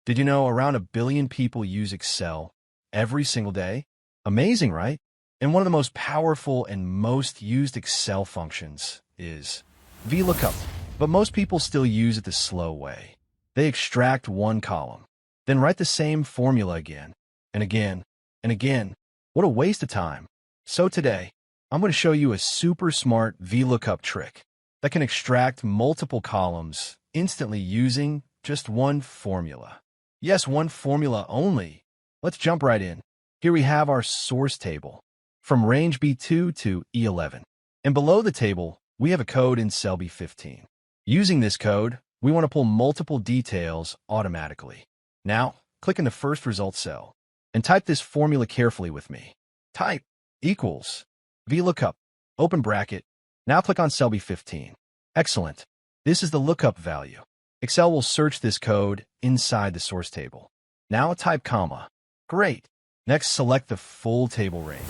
Did you know around 1 billion people use Excel every single day? Amazing, right? And one of the most powerful and most used Excel functions is VLOOKUP. But most people still use it the slow way. They extract one column, then write the same formula again and again and again. What a waste of time. So today, I'm going to show you a super smart VLOOKUP trick that can extract multiple columns instantly using just one formula. Yes, one formula only. Let's jump right in. Here we have our source table from range B2 to E11. And below the table, we have a code in cell B15. Using this code, we want to pull multiple details automatically. Now, click in the first result cell and type this formula carefully with me. Type equals VLOOKUP, open bracket. Now click on cell B15. Excellent. This is the lookup value. Excel will search this code inside the source table. Now type comma. Great. Next, select the full table range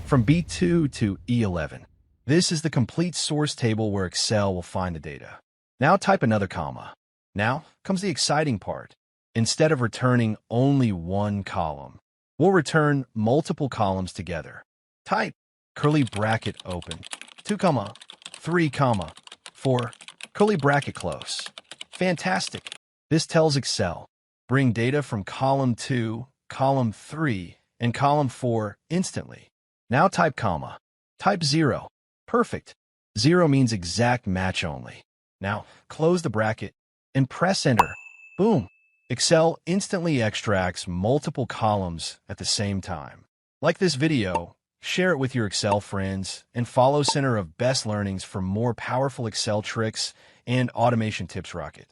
from B2 to E11. This is the complete source table where Excel will find the data. Now type another comma. Now comes the exciting part. Instead of returning only one column, we'll return multiple columns together. Type curly bracket open, 2 comma, 3 comma, 4, curly bracket close. Fantastic. This tells Excel, bring data from column 2, column 3, and column 4 instantly. Now type comma. Type 0. Perfect. 0 means exact match only. Now close the bracket and press enter. Boom. Excel instantly extracts multiple columns at the same time. Like this video, share it with your Excel friends, and follow Center of Best Learnings for more powerful Excel tricks and automation tips rocket.